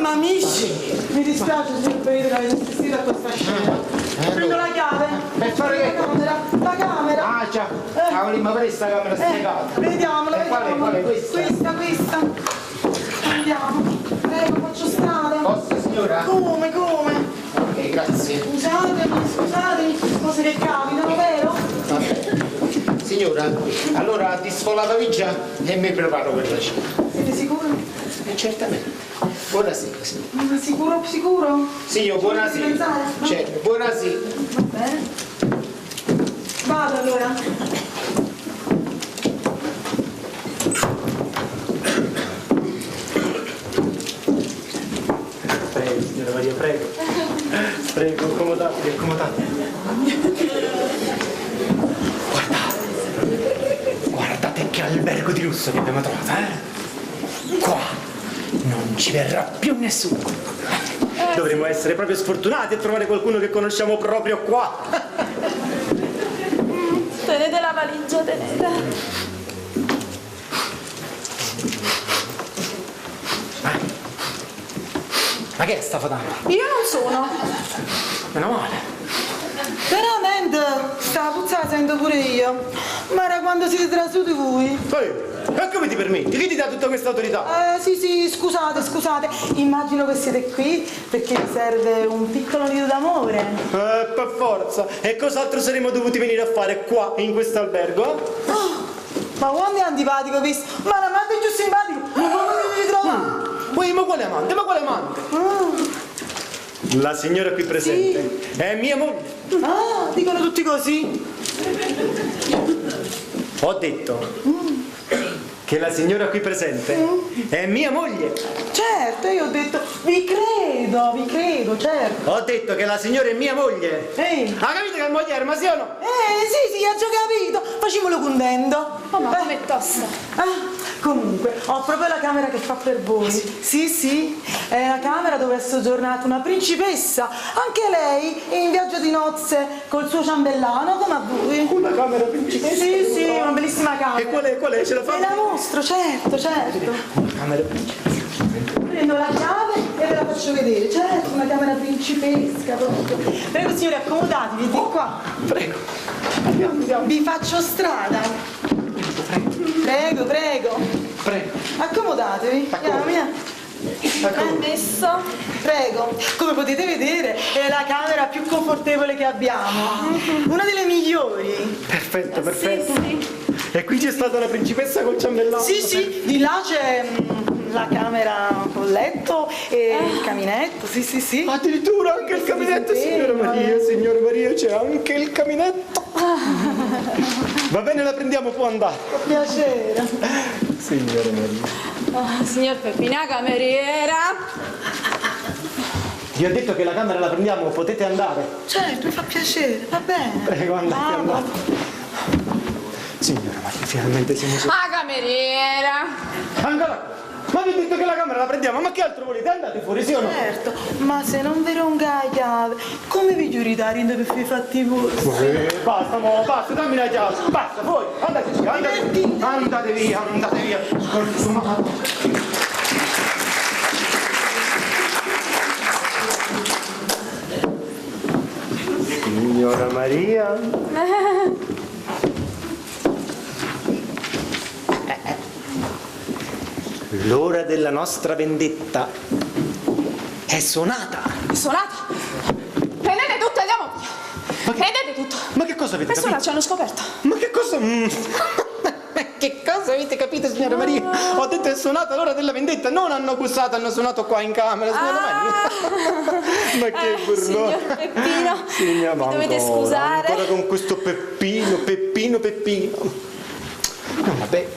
Ma amici, mi dispiace signor Pedro che avete assistito a questa scena. Prendo la chiave. Per fare che? La camera. Ah già, ma per questa camera spiegata. Vediamola, vediamola. Quale? Questa? Questa. Andiamo. Prego, faccio strada. Posso signora? Come? Ok, grazie. Scusatemi, cose che capitano, vero? Vabbè. Signora, allora disfolatavi già e mi preparo per la cena. Siete sicuri? Certamente. Buonasera, signora. Ma sicuro? Signor, buonasera. Certo, buonasera. Va bene. Vado allora. Prego, signora Maria, prego. Prego, accomodatevi. Guardate che albergo di lusso che abbiamo trovato, eh? Qua non ci verrà più nessuno. Dovremmo essere proprio sfortunati a trovare qualcuno che conosciamo proprio qua. Tenete la valigia, tenete. Ma che sta facendo? Io non sono. Meno male. Veramente, sta puzza la sento pure io. Ma era quando siete trasuti voi? E come ti permetti? Chi ti dà tutta questa autorità? Sì, scusate. Immagino che siete qui perché vi serve un piccolo nido d'amore. Per forza. E cos'altro saremmo dovuti venire a fare qua, in questo albergo? Ma quando è antipatico questo? Ma l'amante è giù simpatico, ma come mi ritrovare? Poi, ma quale amante? La signora qui presente è mia moglie. Ah, dicono tutti così? Ho detto che la signora qui presente è mia moglie. Certo, io ho detto, vi credo, certo. Ho detto che la signora è mia moglie. Ehi. Ha capito che è moglie, ma sì o no? Sì, ho già capito. Facciamolo contento. Oh, ma come tosta. Comunque, ho proprio la camera che fa per voi. Sì, è la camera dove è soggiornata una principessa. Anche lei è in viaggio di nozze col suo ciambellano, come a voi. Una camera principessa. Sì, una bellissima camera. E qual è? Ce la fa? Ve la mostro, certo. Una camera principessa. Prendo la chiave e ve la faccio vedere. Certo, una camera principesca proprio. Prego signori, accomodatevi, di qua. Prego. Andiamo. Vi faccio strada. Prego. Accomodatevi. Vieni. Permesso. Prego. Come potete vedere è la camera più confortevole che abbiamo. Una delle migliori. Perfetto. Sì. E qui c'è stata la principessa col ciambellano. Sì, di là c'è la camera con letto e il caminetto, sì. Addirittura anche il caminetto, signora Maria, c'è anche il caminetto. Va bene, la prendiamo, può andare. Con piacere. Signora Maria. Signor Peppina, cameriera. Vi ho detto che la camera la prendiamo, potete andare. Certo, mi fa piacere, va bene. Prego, andate. Signora Maria, finalmente siamo su. Cameriera. Ancora. Ma vi ho detto che la camera la prendiamo, ma che altro volete? Andate fuori, sì o no? Certo, ma se non vi ronga la chiave, come vi giuridare per i fatti vostri? Basta, dammi la chiave. Basta, fuori, andate via. Consumato. Signora Maria. L'ora della nostra vendetta è suonata. Suonata. Prendete tutto, andiamo via. Prendete tutto. Ma che cosa avete Nessuno capito? ci hanno scoperto. Ma che cosa... Che cosa avete capito, signora Maria? Ho detto è suonata l'ora della vendetta, non hanno bussato, hanno suonato qua in camera, signora Maria. Ma che burlone. Signor Peppino, Signora, mi dovete scusare. Ancora con questo Peppino. No, vabbè,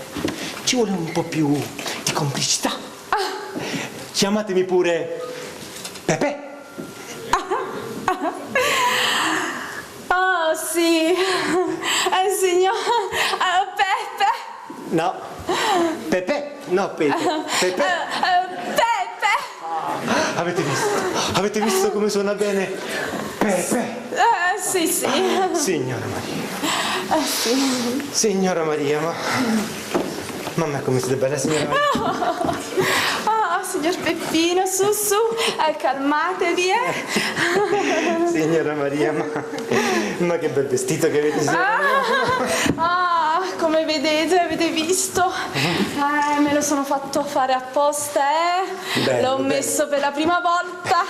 ci vuole un po' più di complicità. Chiamatemi pure Pepe. Oh, sì. Signor Peppe. No, Pepe, no Pepe. Pepe. Peppe. Avete visto come suona bene Pepe? Sì. Signora Maria. Sì. Signora Maria, ma... Mamma come siete bella, signora Maria. signor Peppino, su, calmatevi, Signora Maria, ma che bel vestito che avete, signora Maria. Come vedete, avete visto? Me lo sono fatto fare apposta, Bello, L'ho messo per la prima volta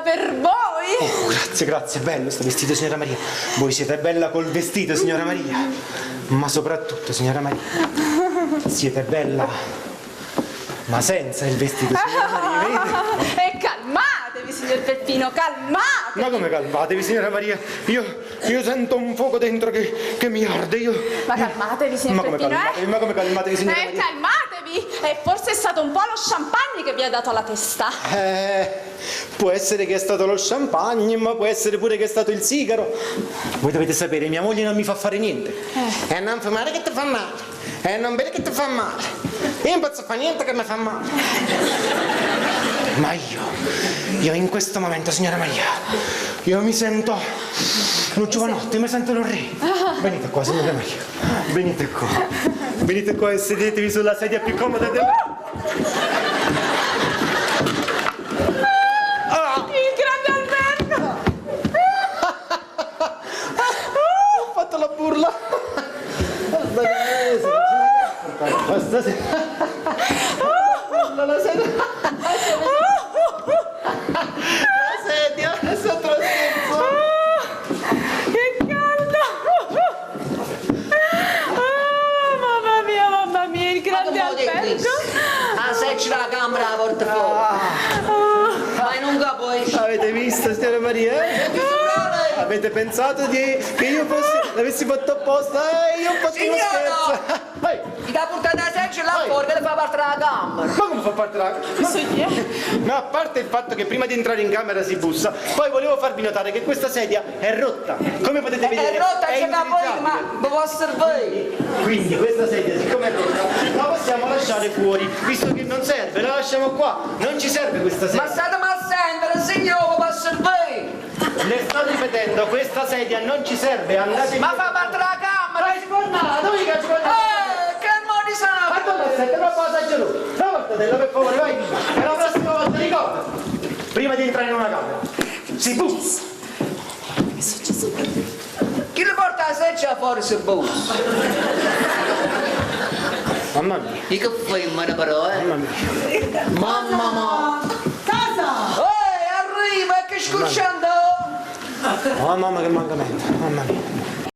per voi. Oh, grazie, bello sto vestito, signora Maria. Voi siete bella col vestito, signora Maria. Ma soprattutto, signora Maria, siete bella, ma senza il vestito, signora Maria, vedete? E calmatevi, signor Peppino, calmatevi. Ma come calmatevi, signora Maria? Io sento un fuoco dentro che mi arde, Ma calmatevi, signor Peppino, Ma come calmatevi, signora Maria? calmatevi. E forse è stato un po' lo champagne che vi ha dato la testa. Può essere che è stato lo champagne, ma può essere pure che è stato il sigaro. Voi dovete sapere, mia moglie non mi fa fare niente. E non fumare che ti fa male. E non bere che ti fa male. Io non posso fare niente che mi fa male. Ma io in questo momento, signora Maria, io mi sento un giovanotto, mi sento un re. Venite qua, signora Maria. Venite qua. Venite qua e sedetevi sulla sedia più comoda del... Il grande albergo. Ho fatto la burla. Basta se... La sedia. La sedia è sotto lo scherzo. Che caldo. Mamma mia, il grande albergo. Se c'è la camera la porta fuori. Ma in un capo esce. Avete visto, signora Maria? Avete pensato che io l'avessi fatto apposta? Io ho fatto uno scherzo. Vai. Ti dà portata la seccia là fuori che le fa parte della camera. Ma come fa parte la... Ma a parte il fatto che prima di entrare in camera si bussa, poi volevo farvi notare che questa sedia è rotta. Come potete vedere? È rotta, c'è da poi, inutilizzabile. ma vi può servire. Quindi questa sedia, siccome è rotta, la possiamo lasciare fuori, visto che non serve, la lasciamo qua. Non ci serve questa sedia. Ma state mal sempre, signore, può servire. Le sto ripetendo, questa sedia non ci serve, andate Ma via. fa parte della camera. Vai sfornata, dove che ci voglio? Che modi sono? Ma dove sei? Però passaggio lui. Portatela per favore, vai via. E la prossima volta ricorda. Prima di entrare in una camera. Si bussa. Chi le porta la seccia fuori sul bus? Mamma mia. E che femmina però, Mamma mia. Mamma mia. Casa! Arriva, che scusciando. Oh mamma che mancamento. Mamma mia.